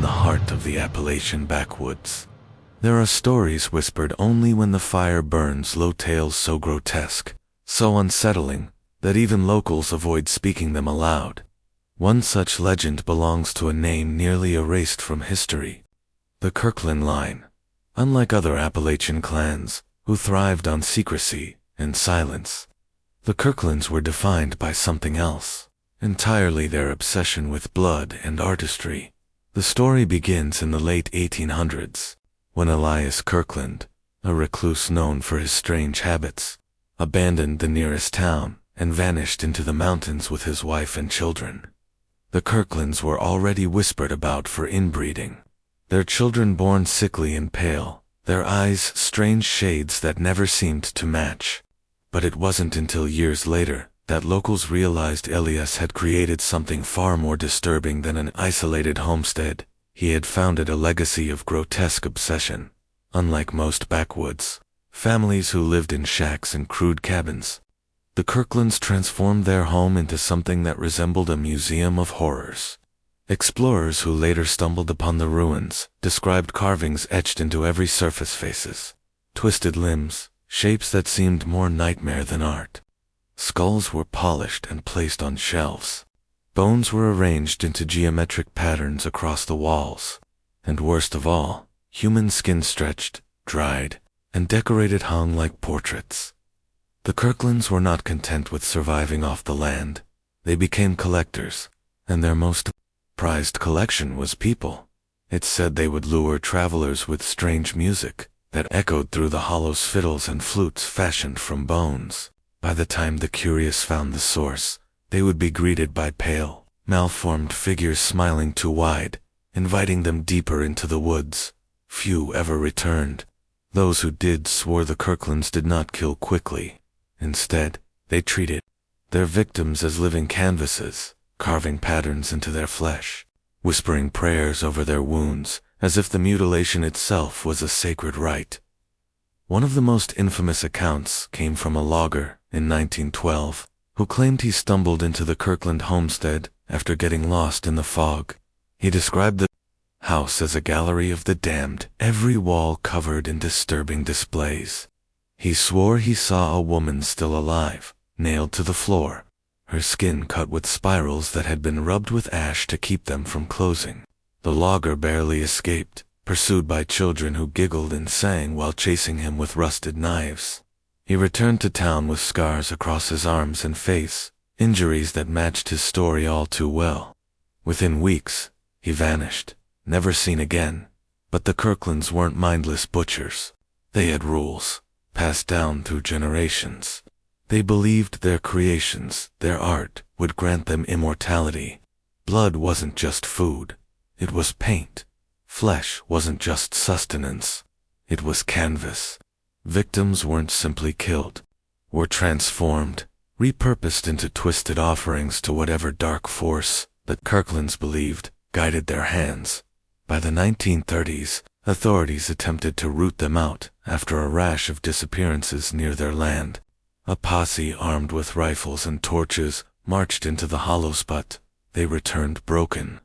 the heart of the Appalachian backwoods. There are stories whispered only when the fire burns low, tales so grotesque, so unsettling, that even locals avoid speaking them aloud. One such legend belongs to a name nearly erased from history: the Kirkland line. Unlike other Appalachian clans, who thrived on secrecy and silence, the Kirklands were defined by something else entirely: their obsession with blood and artistry. The story begins in the late 1800s, when Elias Kirkland, a recluse known for his strange habits, abandoned the nearest town and vanished into the mountains with his wife and children. The Kirklands were already whispered about for inbreeding, their children born sickly and pale, their eyes strange shades that never seemed to match. But it wasn't until years later that locals realized Elias had created something far more disturbing than an isolated homestead. He had founded a legacy of grotesque obsession. Unlike most backwoods families who lived in shacks and crude cabins, the Kirklands transformed their home into something that resembled a museum of horrors. Explorers who later stumbled upon the ruins described carvings etched into every surface: faces, twisted limbs, shapes that seemed more nightmare than art. Skulls were polished and placed on shelves. Bones were arranged into geometric patterns across the walls. And worst of all, human skin stretched, dried, and decorated hung like portraits. The Kirklands were not content with surviving off the land. They became collectors, and their most prized collection was people. It's said they would lure travelers with strange music that echoed through the hollows: fiddles and flutes fashioned from bones. By the time the curious found the source, they would be greeted by pale, malformed figures smiling too wide, inviting them deeper into the woods. Few ever returned. Those who did swore the Kirklands did not kill quickly. Instead, they treated their victims as living canvases, carving patterns into their flesh, whispering prayers over their wounds, as if the mutilation itself was a sacred rite. One of the most infamous accounts came from a logger in 1912, who claimed he stumbled into the Kirkland homestead after getting lost in the fog. He described the house as a gallery of the damned, every wall covered in disturbing displays. He swore he saw a woman still alive, nailed to the floor, her skin cut with spirals that had been rubbed with ash to keep them from closing. The logger barely escaped, pursued by children who giggled and sang while chasing him with rusted knives. He returned to town with scars across his arms and face, injuries that matched his story all too well. Within weeks, he vanished, never seen again. But the Kirklands weren't mindless butchers. They had rules, passed down through generations. They believed their creations, their art, would grant them immortality. Blood wasn't just food, it was paint. Flesh wasn't just sustenance, it was canvas. Victims weren't simply killed, were transformed, repurposed into twisted offerings to whatever dark force that Kirklands believed guided their hands. By the 1930s, authorities attempted to root them out after a rash of disappearances near their land. A posse armed with rifles and torches marched into the hollows, but they returned broken.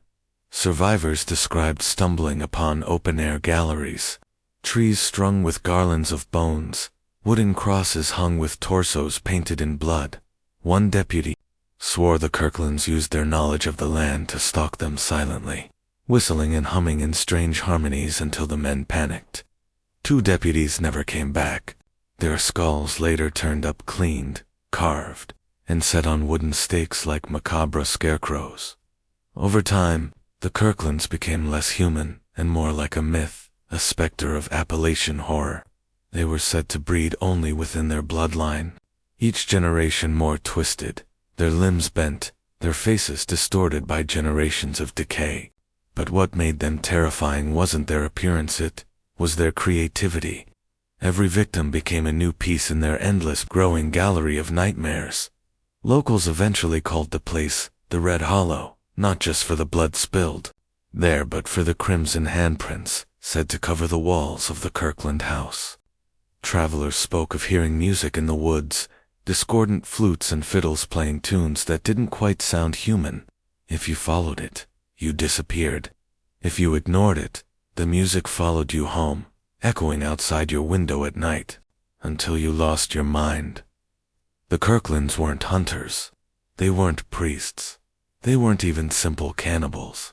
Survivors described stumbling upon open-air galleries, trees strung with garlands of bones, wooden crosses hung with torsos painted in blood. One deputy swore the Kirklands used their knowledge of the land to stalk them silently, whistling and humming in strange harmonies until the men panicked. 2 deputies never came back. Their skulls later turned up cleaned, carved, and set on wooden stakes like macabre scarecrows. Over time, the Kirklands became less human and more like a myth, a specter of Appalachian horror. They were said to breed only within their bloodline, each generation more twisted, their limbs bent, their faces distorted by generations of decay. But what made them terrifying wasn't their appearance, it was their creativity. Every victim became a new piece in their endless growing gallery of nightmares. Locals eventually called the place the Red Hollow, not just for the blood spilled there but for the crimson handprints said to cover the walls of the Kirkland house. Travelers spoke of hearing music in the woods, discordant flutes and fiddles playing tunes that didn't quite sound human. If you followed it, you disappeared. If you ignored it, the music followed you home, echoing outside your window at night, until you lost your mind. The Kirklands weren't hunters. They weren't priests. They weren't even simple cannibals.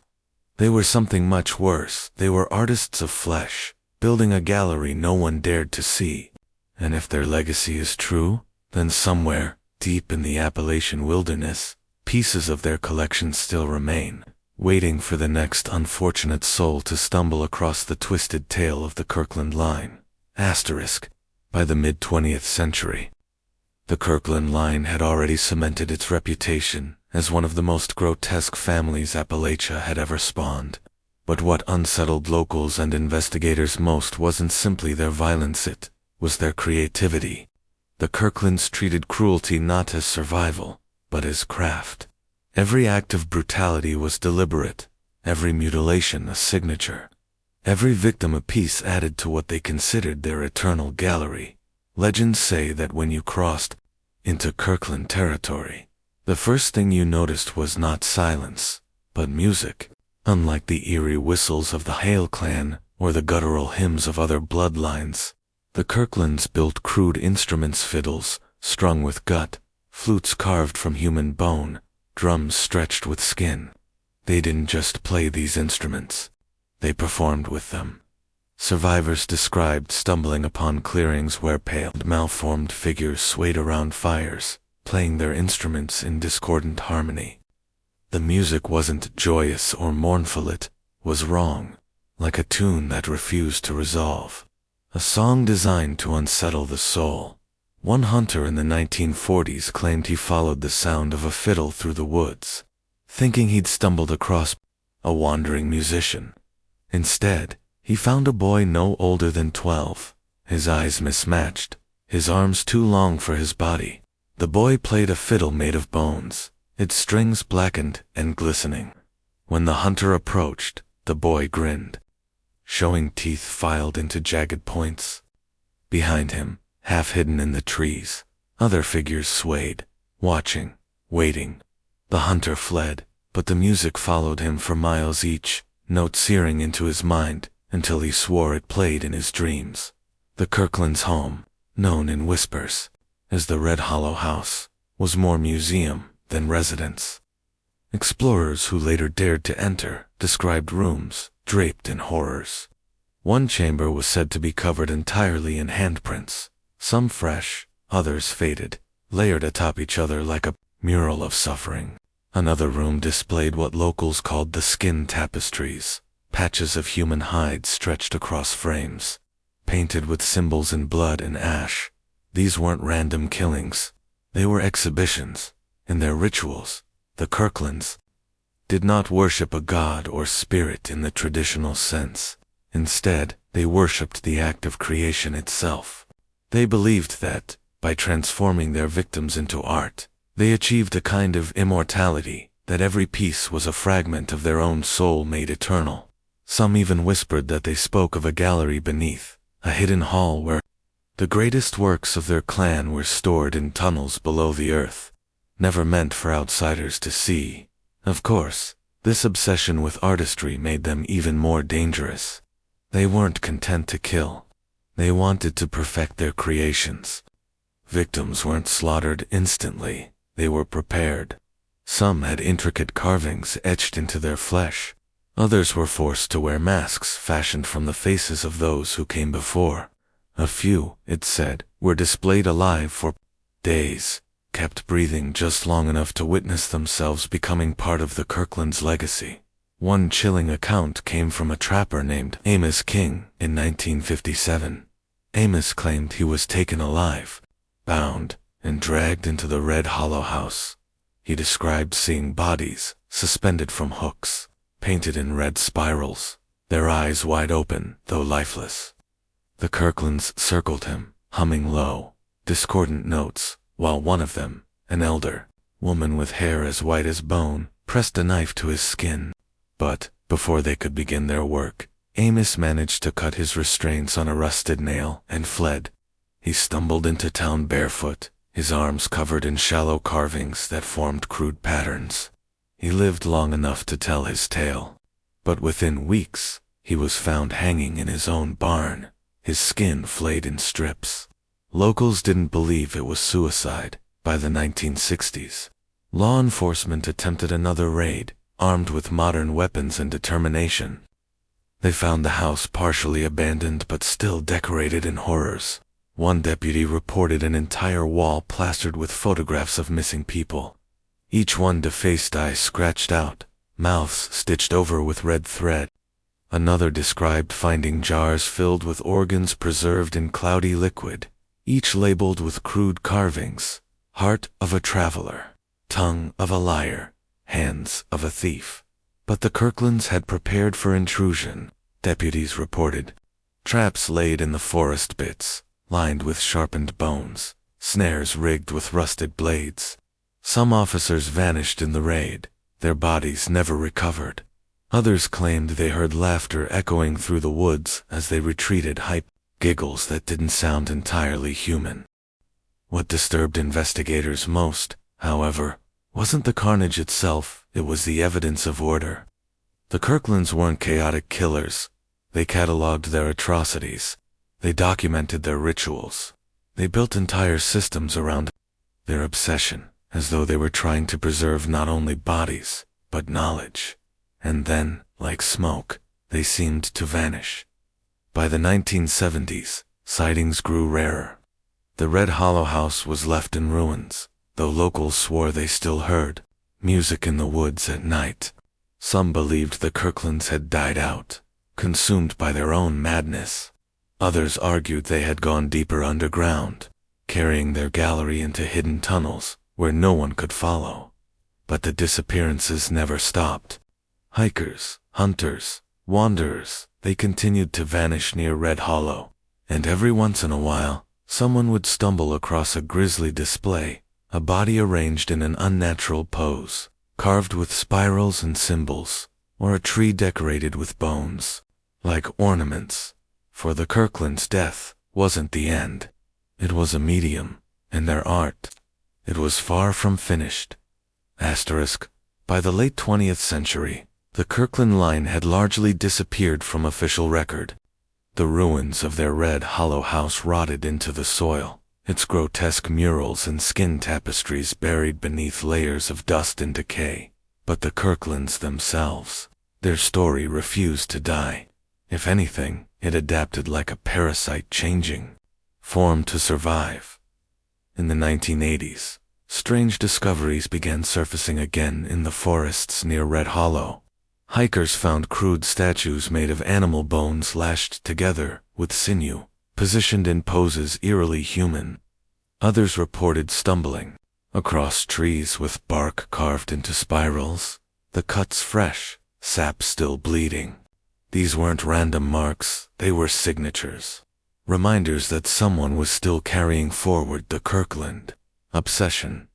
They were something much worse. They were artists of flesh, building a gallery no one dared to see. And if their legacy is true, then somewhere, deep in the Appalachian wilderness, pieces of their collection still remain, waiting for the next unfortunate soul to stumble across the twisted tale of the Kirkland line. Asterisk. By the mid-20th century, the Kirkland line had already cemented its reputation as one of the most grotesque families Appalachia had ever spawned. But what unsettled locals and investigators most wasn't simply their violence, it was their creativity. The Kirklands treated cruelty not as survival, but as craft. Every act of brutality was deliberate, every mutilation a signature, every victim a piece added to what they considered their eternal gallery. Legends say that when you crossed into Kirkland territory, the first thing you noticed was not silence, but music. Unlike the eerie whistles of the Hale clan or the guttural hymns of other bloodlines, the Kirklands built crude instruments, fiddles strung with gut, flutes carved from human bone, drums stretched with skin. They didn't just play these instruments, they performed with them. Survivors described stumbling upon clearings where pale, malformed figures swayed around fires, playing their instruments in discordant harmony. The music wasn't joyous or mournful, it was wrong, like a tune that refused to resolve. A song designed to unsettle the soul. One hunter in the 1940s claimed he followed the sound of a fiddle through the woods, thinking he'd stumbled across a wandering musician. Instead, he found a boy no older than 12, his eyes mismatched, his arms too long for his body. The boy played a fiddle made of bones, its strings blackened and glistening. When the hunter approached, the boy grinned, showing teeth filed into jagged points. Behind him, half hidden in the trees, other figures swayed, watching, waiting. The hunter fled, but the music followed him for miles, each note searing into his mind until he swore it played in his dreams. The Kirklands' home, known in whispers as the Red Hollow House, was more museum than residence. Explorers who later dared to enter described rooms draped in horrors. One chamber was said to be covered entirely in handprints, some fresh, others faded, layered atop each other like a mural of suffering. Another room displayed what locals called the skin tapestries, patches of human hide stretched across frames, painted with symbols in blood and ash. These weren't random killings, they were exhibitions. In their rituals, the Kirklands did not worship a god or spirit in the traditional sense. Instead, they worshipped the act of creation itself. They believed that, by transforming their victims into art, they achieved a kind of immortality, that every piece was a fragment of their own soul made eternal. Some even whispered that they spoke of a gallery beneath, a hidden hall where the greatest works of their clan were stored in tunnels below the earth, never meant for outsiders to see. Of course, this obsession with artistry made them even more dangerous. They weren't content to kill. They wanted to perfect their creations. Victims weren't slaughtered instantly, they were prepared. Some had intricate carvings etched into their flesh. Others were forced to wear masks fashioned from the faces of those who came before. A few, it said, were displayed alive for days, kept breathing just long enough to witness themselves becoming part of the Kirklands' legacy. One chilling account came from a trapper named Amos King in 1957. Amos claimed he was taken alive, bound, and dragged into the Red Hollow House. He described seeing bodies suspended from hooks, painted in red spirals, their eyes wide open, though lifeless. The Kirklands circled him, humming low, discordant notes, while one of them, an elder woman with hair as white as bone, pressed a knife to his skin. But, before they could begin their work, Amos managed to cut his restraints on a rusted nail and fled. He stumbled into town barefoot, his arms covered in shallow carvings that formed crude patterns. He lived long enough to tell his tale, But within weeks, he was found hanging in his own barn, his skin flayed in strips. Locals didn't believe it was suicide. By the 1960s, law enforcement attempted another raid, armed with modern weapons and determination. They found the house partially abandoned but still decorated in horrors. One deputy reported an entire wall plastered with photographs of missing people, each one defaced, eyes scratched out, mouths stitched over with red thread. Another described finding jars filled with organs preserved in cloudy liquid, each labeled with crude carvings: heart of a traveler, tongue of a liar, hands of a thief. But the Kirklands had prepared for intrusion, deputies reported. Traps laid in the forest pits, lined with sharpened bones, snares rigged with rusted blades. Some officers vanished in the raid, their bodies never recovered. Others claimed they heard laughter echoing through the woods as they retreated, giggles that didn't sound entirely human. What disturbed investigators most, however, wasn't the carnage itself, it was the evidence of order. The Kirklands weren't chaotic killers. They cataloged their atrocities. They documented their rituals. They built entire systems around their obsession, as though they were trying to preserve not only bodies, but knowledge. And then, like smoke, they seemed to vanish. By the 1970s, sightings grew rarer. The Red Hollow house was left in ruins, though locals swore they still heard music in the woods at night. Some believed the Kirklands had died out, consumed by their own madness. Others argued they had gone deeper underground, carrying their gallery into hidden tunnels where no one could follow. But the disappearances never stopped. Hikers, hunters, wanderers, they continued to vanish near Red Hollow, and every once in a while, someone would stumble across a grisly display, a body arranged in an unnatural pose, carved with spirals and symbols, or a tree decorated with bones, like ornaments. For the Kirklands, death wasn't the end. It was a medium, and their art, it was far from finished. By the late 20th century, the Kirkland line had largely disappeared from official record. The ruins of their Red Hollow house rotted into the soil, its grotesque murals and skin tapestries buried beneath layers of dust and decay. But the Kirklands themselves, their story refused to die. If anything, it adapted like a parasite, changing form to survive. In the 1980s, strange discoveries began surfacing again in the forests near Red Hollow. Hikers found crude statues made of animal bones lashed together with sinew, positioned in poses eerily human. Others reported stumbling across trees with bark carved into spirals, the cuts fresh, sap still bleeding. These weren't random marks, they were signatures. Reminders that someone was still carrying forward the Kirkland obsession.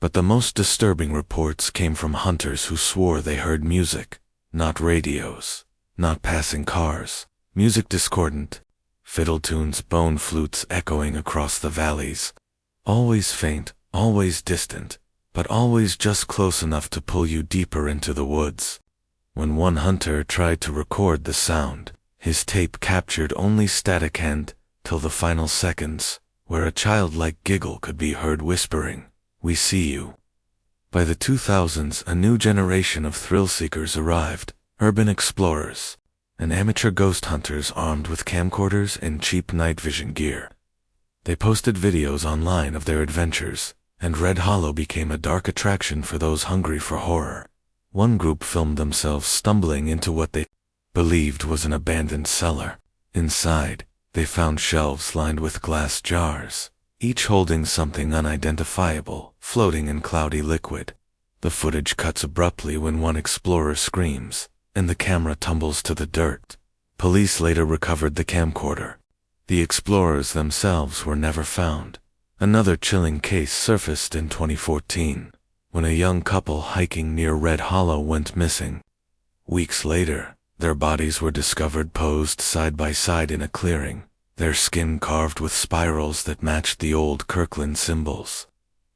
But the most disturbing reports came from hunters who swore they heard music, not radios, not passing cars, music discordant, fiddle tunes, bone flutes echoing across the valleys. Always faint, always distant, but always just close enough to pull you deeper into the woods. When one hunter tried to record the sound, his tape captured only static and, till the final seconds, where a childlike giggle could be heard whispering, "We see you." By the 2000s, a new generation of thrill-seekers arrived, urban explorers, and amateur ghost hunters armed with camcorders and cheap night vision gear. They posted videos online of their adventures, and Red Hollow became a dark attraction for those hungry for horror. One group filmed themselves stumbling into what they believed was an abandoned cellar. Inside, they found shelves lined with glass jars, each holding something unidentifiable, floating in cloudy liquid. The footage cuts abruptly when one explorer screams, and the camera tumbles to the dirt. Police later recovered the camcorder. The explorers themselves were never found. Another chilling case surfaced in 2014, when a young couple hiking near Red Hollow went missing. Weeks later, their bodies were discovered posed side by side in a clearing, their skin carved with spirals that matched the old Kirkland symbols.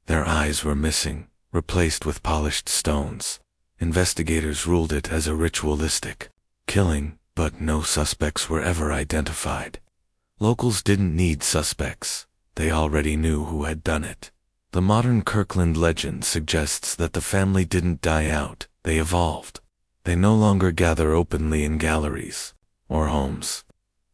Their eyes were missing, replaced with polished stones. investigators ruled it as a ritualistic killing, but no suspects were ever identified. Locals didn't need suspects. They already knew who had done it. The modern Kirkland legend suggests that the family didn't die out, they evolved. They no longer gather openly in galleries or homes.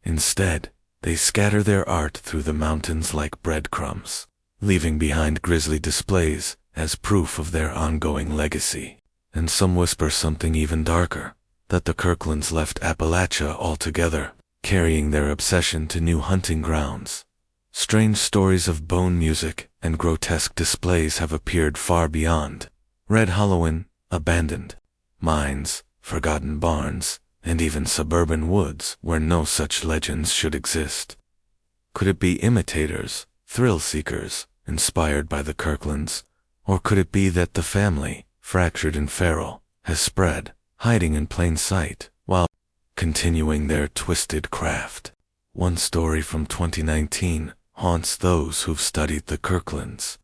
Instead, they scatter their art through the mountains like breadcrumbs, leaving behind grisly displays as proof of their ongoing legacy. And some whisper something even darker, that the Kirklands left Appalachia altogether, carrying their obsession to new hunting grounds. Strange stories of bone music and grotesque displays have appeared far beyond. Red Halloween, abandoned mines, forgotten barns, and even suburban woods where no such legends should exist. Could it be imitators, thrill-seekers, inspired by the Kirklands? Or could it be that the family, fractured and feral, has spread, hiding in plain sight, while continuing their twisted craft? One story from 2019 haunts those who've studied the Kirklands.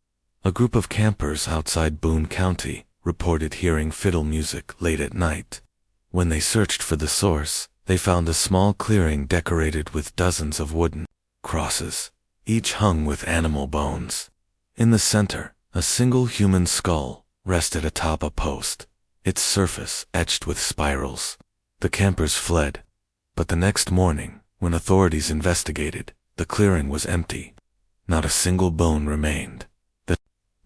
A group of campers outside Boone County reported hearing fiddle music late at night. When they searched for the source, they found a small clearing decorated with dozens of wooden crosses, each hung with animal bones. In the center, a single human skull rested atop a post, its surface etched with spirals. The campers fled, but the next morning, when authorities investigated, the clearing was empty. Not a single bone remained. The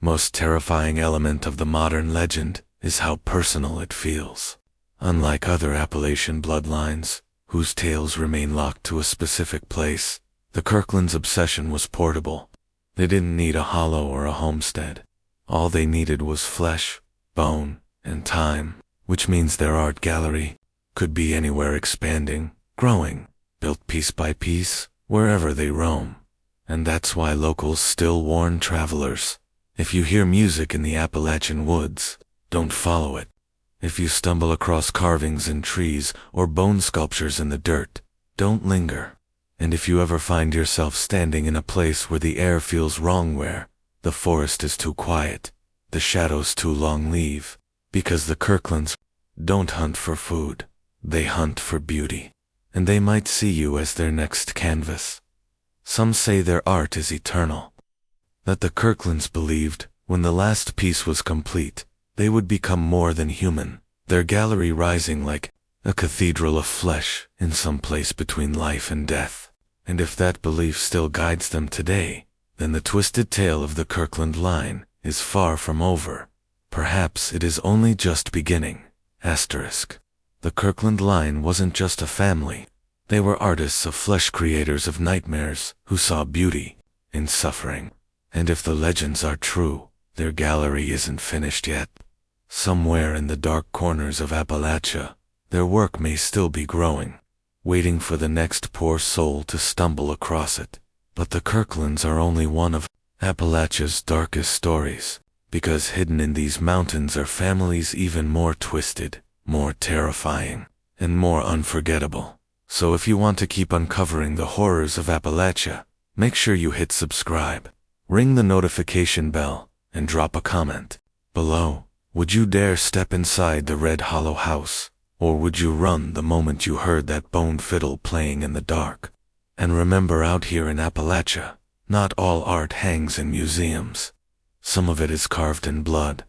most terrifying element of the modern legend is how personal it feels. Unlike other Appalachian bloodlines, whose tales remain locked to a specific place, the Kirklands' obsession was portable. They didn't need a hollow or a homestead. All they needed was flesh, bone, and time, which means their art gallery could be anywhere, expanding, growing, built piece by piece, wherever they roam. And that's why locals still warn travelers: if you hear music in the Appalachian woods, don't follow it. If you stumble across carvings in trees or bone sculptures in the dirt, don't linger. And if you ever find yourself standing in a place where the air feels wrong, where the forest is too quiet, the shadows too long, leave, because the Kirklands don't hunt for food, they hunt for beauty. And they might see you as their next canvas. Some say their art is eternal. That the Kirklands believed, when the last piece was complete, they would become more than human, their gallery rising like a cathedral of flesh in some place between life and death. And if that belief still guides them today, then the twisted tale of the Kirkland line is far from over. Perhaps it is only just beginning. Asterisk. The Kirkland line wasn't just a family. They were artists of flesh, creators of nightmares, who saw beauty in suffering. And if the legends are true, their gallery isn't finished yet. Somewhere in the dark corners of Appalachia, their work may still be growing, waiting for the next poor soul to stumble across it. But the Kirklands are only one of Appalachia's darkest stories, because hidden in these mountains are families even more twisted, more terrifying, and more unforgettable. So if you want to keep uncovering the horrors of Appalachia, make sure you hit subscribe, ring the notification bell, and drop a comment below. Would you dare step inside the Red Hollow house, or would you run the moment you heard that bone fiddle playing in the dark? And remember, out here in Appalachia, not all art hangs in museums. Some of it is carved in blood.